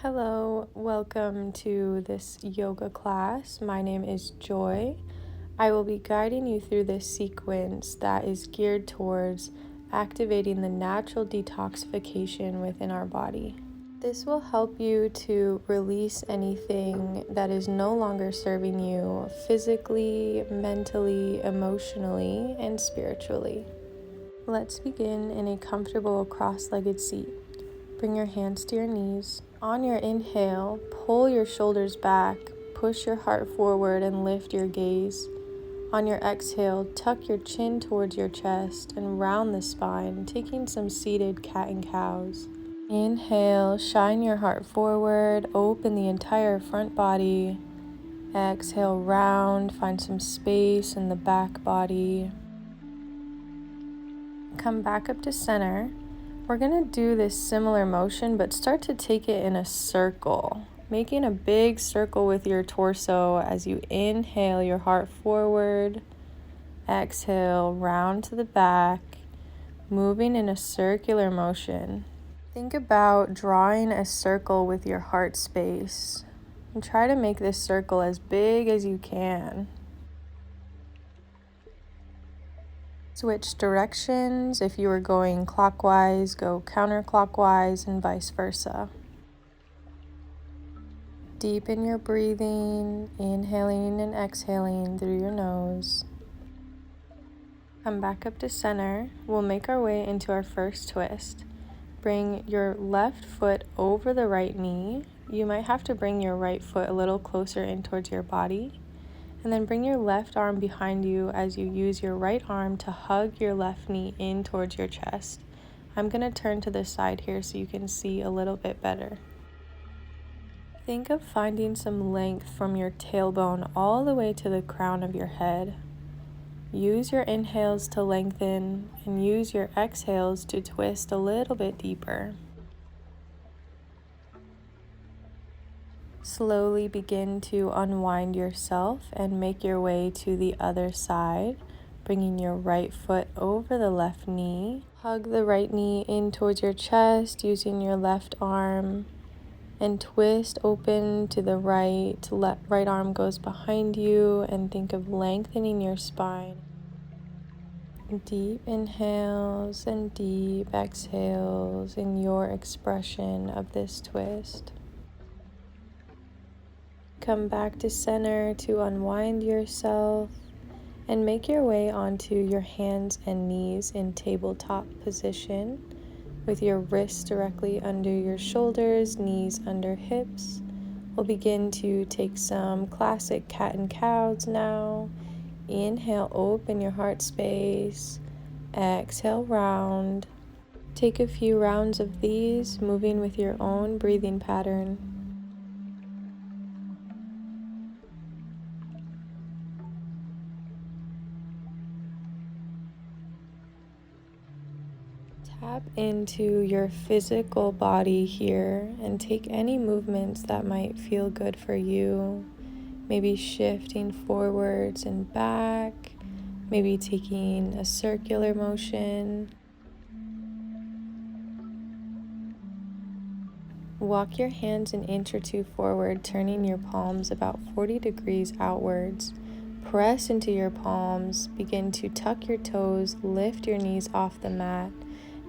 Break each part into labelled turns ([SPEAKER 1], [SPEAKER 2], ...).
[SPEAKER 1] Hello, welcome to this yoga class. My name is Joy. I will be guiding you through this sequence that is geared towards activating the natural detoxification within our body. This will help you to release anything that is no longer serving you physically, mentally, emotionally, and spiritually. Let's begin in a comfortable cross-legged seat. Bring your hands to your knees. On your inhale, pull your shoulders back, push your heart forward, and lift your gaze. On your exhale, tuck your chin towards your chest and round the spine, taking some seated cat and cows. Inhale, shine your heart forward, open the entire front body. Exhale, round, find some space in the back body. Come back up to center. We're going to do this similar motion, but start to take it in a circle, making a big circle with your torso as you inhale your heart forward, exhale, round to the back, moving in a circular motion. Think about drawing a circle with your heart space and try to make this circle as big as you can. Switch directions. If you were going clockwise, go counterclockwise and vice versa. Deepen your breathing, inhaling and exhaling through your nose. Come back up to center. We'll make our way into our first twist. Bring your left foot over the right knee. You might have to bring your right foot a little closer in towards your body. And then bring your left arm behind you as you use your right arm to hug your left knee in towards your chest. I'm going to turn to the side here so you can see a little bit better. Think of finding some length from your tailbone all the way to the crown of your head. Use your inhales to lengthen and use your exhales to twist a little bit deeper. Slowly begin to unwind yourself and make your way to the other side, bringing your right foot over the left knee. Hug the right knee in towards your chest using your left arm and twist open to the right. Right arm goes behind you and think of lengthening your spine. Deep inhales and deep exhales in your expression of this twist. Come back to center to unwind yourself and make your way onto your hands and knees in tabletop position with your wrists directly under your shoulders, knees under hips. We'll begin to take some classic cat and cows now. Inhale, open your heart space. Exhale, round. Take a few rounds of these, moving with your own breathing pattern. Tap into your physical body here and take any movements that might feel good for you. Maybe shifting forwards and back, maybe taking a circular motion. Walk your hands an inch or two forward, turning your palms about 40 degrees outwards. Press into your palms, begin to tuck your toes, lift your knees off the mat,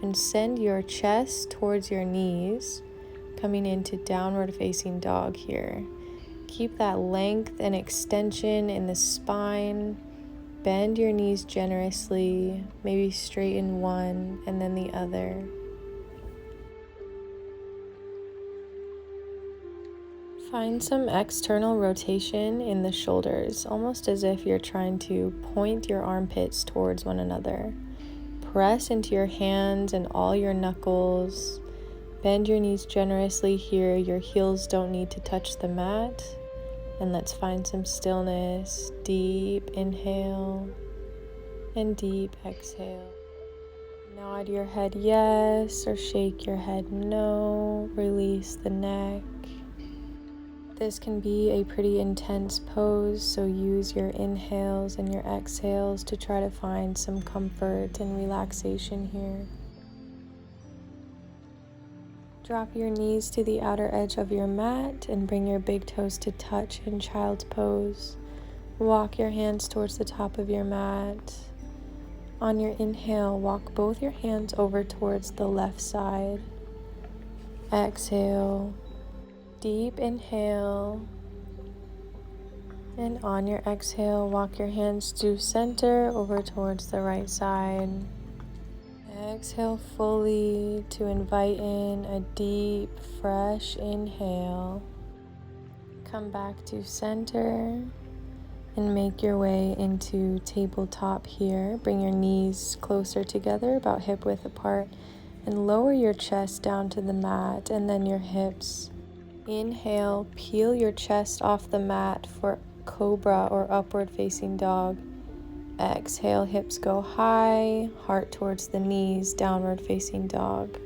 [SPEAKER 1] and send your chest towards your knees, coming into downward facing dog here. Keep that length and extension in the spine. Bend your knees generously, maybe straighten one and then the other. Find some external rotation in the shoulders, almost as if you're trying to point your armpits towards one another. Press into your hands and all your knuckles. Bend your knees generously here. Your heels don't need to touch the mat. And let's find some stillness. Deep inhale and deep exhale. Nod your head yes or shake your head no. Release the neck. This can be a pretty intense pose, so use your inhales and your exhales to try to find some comfort and relaxation here. Drop your knees to the outer edge of your mat and bring your big toes to touch in child's pose. Walk your hands towards the top of your mat. On your inhale, walk both your hands over towards the left side. Exhale, deep inhale. And on your exhale, walk your hands to center over towards the right side. Exhale fully to invite in a deep, fresh inhale. Come back to center and make your way into tabletop here. Bring your knees closer together, about hip width apart, and lower your chest down to the mat and then your hips. Inhale, peel your chest off the mat for cobra or upward facing dog. Exhale, hips go high, heart towards the knees, downward facing dog.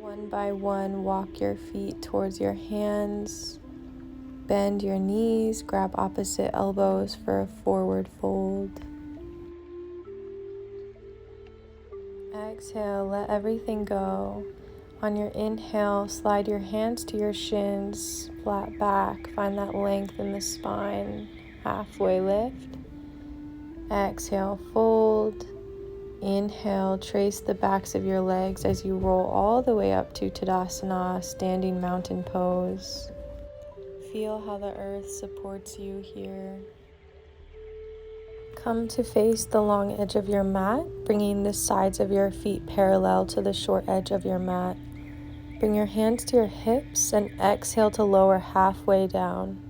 [SPEAKER 1] One by one, walk your feet towards your hands. Bend your knees, grab opposite elbows for a forward fold. Exhale, let everything go. On your inhale, slide your hands to your shins, flat back, find that length in the spine, halfway lift. Exhale, fold. Inhale, trace the backs of your legs as you roll all the way up to Tadasana, standing mountain pose. Feel how the earth supports you here. Come to face the long edge of your mat, bringing the sides of your feet parallel to the short edge of your mat. Bring your hands to your hips and exhale to lower halfway down.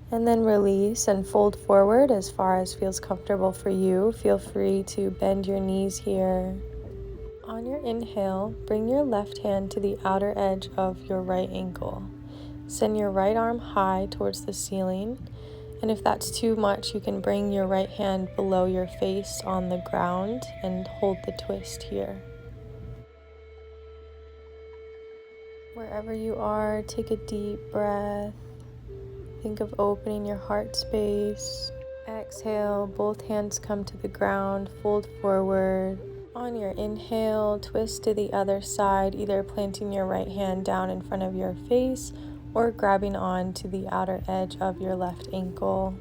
[SPEAKER 1] And then release and fold forward as far as feels comfortable for you. Feel free to bend your knees here. On your inhale, bring your left hand to the outer edge of your right ankle. Send your right arm high towards the ceiling. And if that's too much, you can bring your right hand below your face on the ground and hold the twist here. Wherever you are, take a deep breath. Think of opening your heart space. Exhale, both hands come to the ground, fold forward. On your inhale, twist to the other side, either planting your right hand down in front of your face or grabbing on to the outer edge of your left ankle.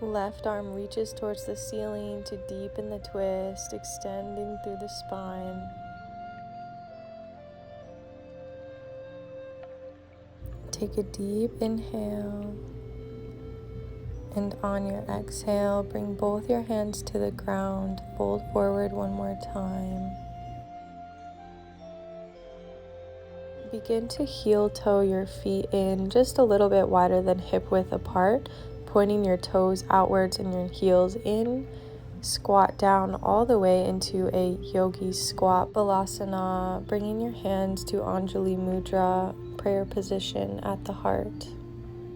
[SPEAKER 1] Left arm reaches towards the ceiling to deepen the twist, extending through the spine. Take a deep inhale, and on your exhale, bring both your hands to the ground, fold forward one more time. Begin to heel toe your feet in just a little bit wider than hip width apart, pointing your toes outwards and your heels in. Squat down all the way into a yogi squat balasana, bringing your hands to Anjali Mudra, prayer position at the heart.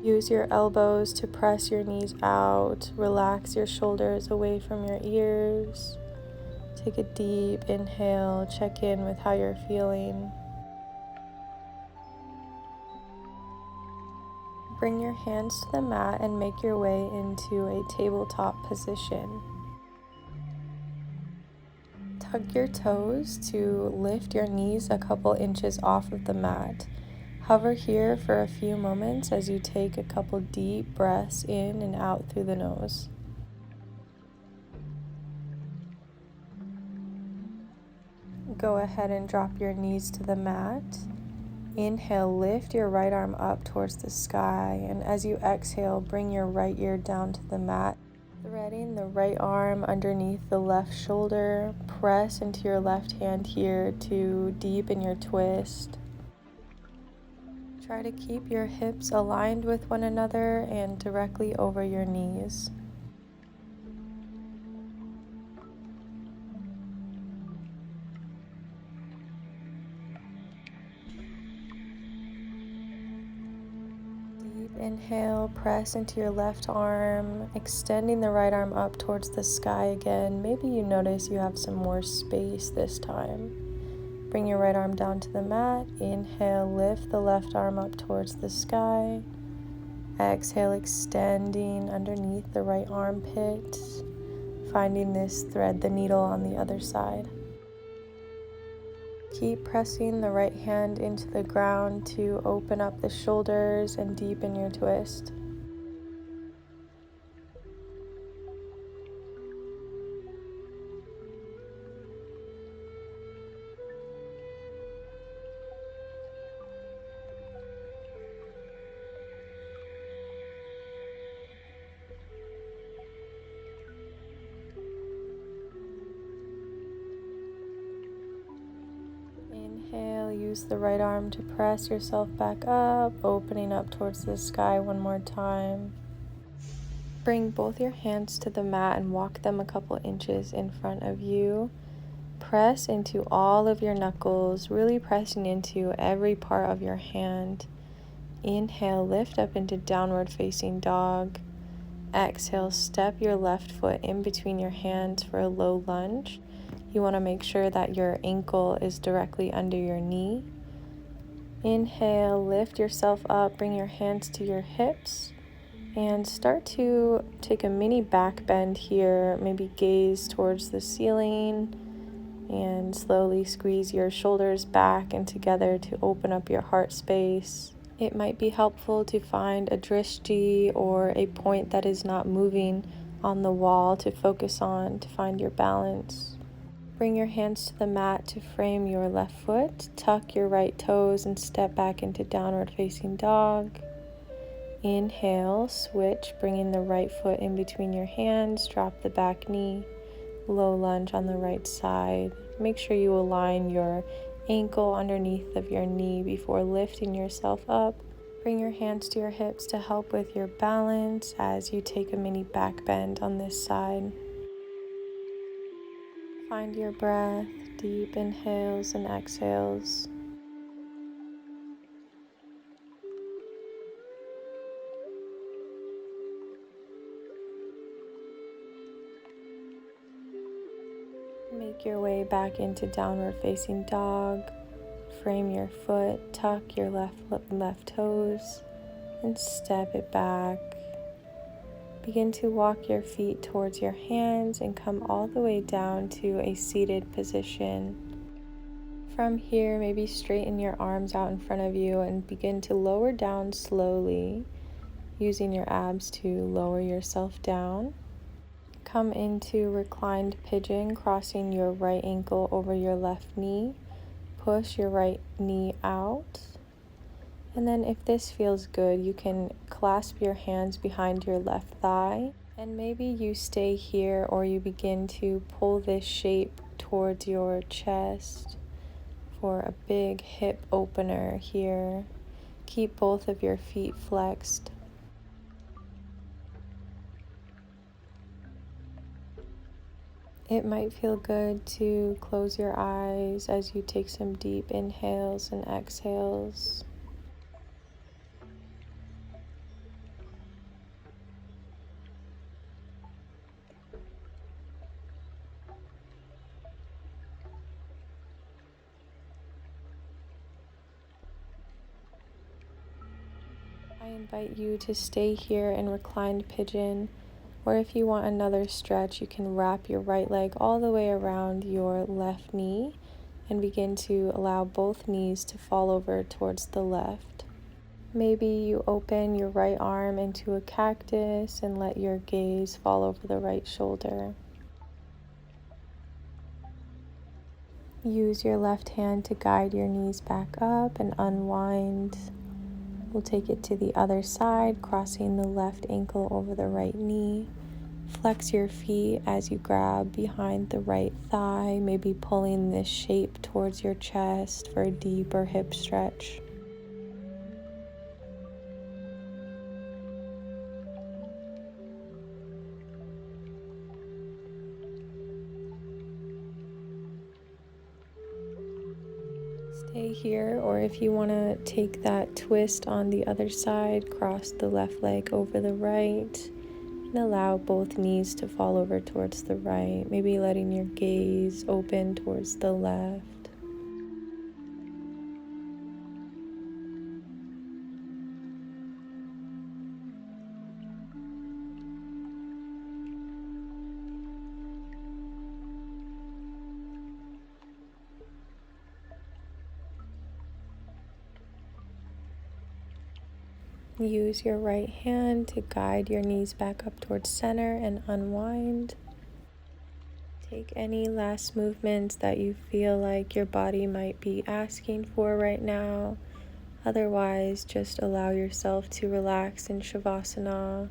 [SPEAKER 1] Use your elbows to press your knees out. Relax your shoulders away from your ears. Take a deep inhale. Check in with how you're feeling. Bring your hands to the mat and make your way into a tabletop position. Tug your toes to lift your knees a couple inches off of the mat. Hover here for a few moments as you take a couple deep breaths in and out through the nose. Go ahead and drop your knees to the mat. Inhale, lift your right arm up towards the sky, and as you exhale, bring your right ear down to the mat. Threading the right arm underneath the left shoulder, press into your left hand here to deepen your twist. Try to keep your hips aligned with one another and directly over your knees. Deep inhale, press into your left arm, extending the right arm up towards the sky again. Maybe you notice you have some more space this time. Bring your right arm down to the mat. Inhale, lift the left arm up towards the sky. Exhale, extending underneath the right armpit. Finding this thread, the needle on the other side. Keep pressing the right hand into the ground to open up the shoulders and deepen your twist. Inhale, use the right arm to press yourself back up, opening up towards the sky one more time. Bring both your hands to the mat and walk them a couple inches in front of you. Press into all of your knuckles, really pressing into every part of your hand. Inhale, lift up into downward facing dog. Exhale, step your left foot in between your hands for a low lunge. You want to make sure that your ankle is directly under your knee. Inhale, lift yourself up, bring your hands to your hips, and start to take a mini back bend here. Maybe gaze towards the ceiling and slowly squeeze your shoulders back and together to open up your heart space. It might be helpful to find a drishti or a point that is not moving on the wall to focus on to find your balance. Bring your hands to the mat to frame your left foot. Tuck your right toes and step back into downward facing dog. Inhale, switch, bringing the right foot in between your hands. Drop the back knee. Low lunge on the right side. Make sure you align your ankle underneath of your knee before lifting yourself up. Bring your hands to your hips to help with your balance as you take a mini back bend on this side. Find your breath, deep inhales and exhales. Make your way back into downward facing dog. Frame your foot, tuck your left toes, and step it back. Begin to walk your feet towards your hands and come all the way down to a seated position. From here, maybe straighten your arms out in front of you and begin to lower down slowly, using your abs to lower yourself down. Come into reclined pigeon, crossing your right ankle over your left knee. Push your right knee out. And then if this feels good, you can clasp your hands behind your left thigh. And maybe you stay here or you begin to pull this shape towards your chest for a big hip opener here. Keep both of your feet flexed. It might feel good to close your eyes as you take some deep inhales and exhales. I invite you to stay here in reclined pigeon, or if you want another stretch, you can wrap your right leg all the way around your left knee and begin to allow both knees to fall over towards the left. Maybe you open your right arm into a cactus and let your gaze fall over the right shoulder. Use your left hand to guide your knees back up and unwind. We'll take it to the other side, crossing the left ankle over the right knee. Flex your feet as you grab behind the right thigh, maybe pulling this shape towards your chest for a deeper hip stretch. Stay here, or if you want to take that twist on the other side, cross the left leg over the right and allow both knees to fall over towards the right, maybe letting your gaze open towards the left. Use your right hand to guide your knees back up towards center and unwind. Take any last movements that you feel like your body might be asking for right now. Otherwise, just allow yourself to relax in Shavasana,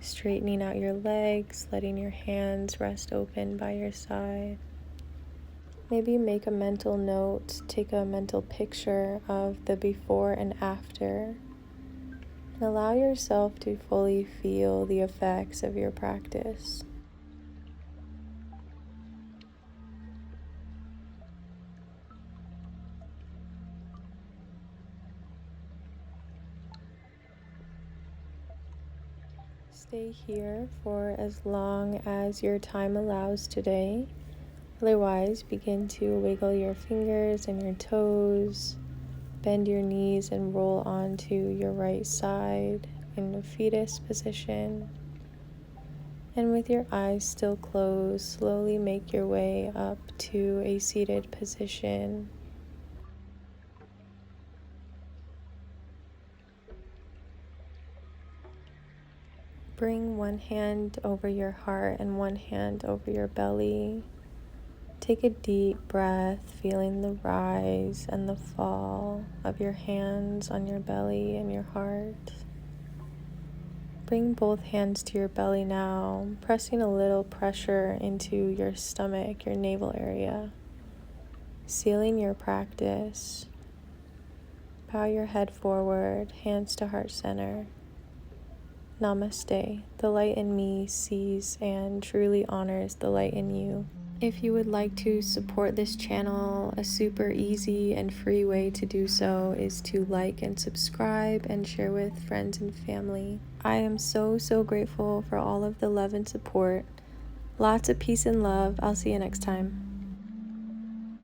[SPEAKER 1] straightening out your legs, letting your hands rest open by your side. Maybe make a mental note, take a mental picture of the before and after, and allow yourself to fully feel the effects of your practice. Stay here for as long as your time allows today. Otherwise, begin to wiggle your fingers and your toes, bend your knees and roll onto your right side in a fetus position. And with your eyes still closed, slowly make your way up to a seated position. Bring one hand over your heart and one hand over your belly. Take a deep breath, feeling the rise and the fall of your hands on your belly and your heart. Bring both hands to your belly now, pressing a little pressure into your stomach, your navel area. Sealing your practice. Bow your head forward, hands to heart center. Namaste. The light in me sees and truly honors the light in you. If you would like to support this channel, a super easy and free way to do so is to like and subscribe and share with friends and family. I am so grateful for all of the love and support. Lots of peace and love. I'll see you next time.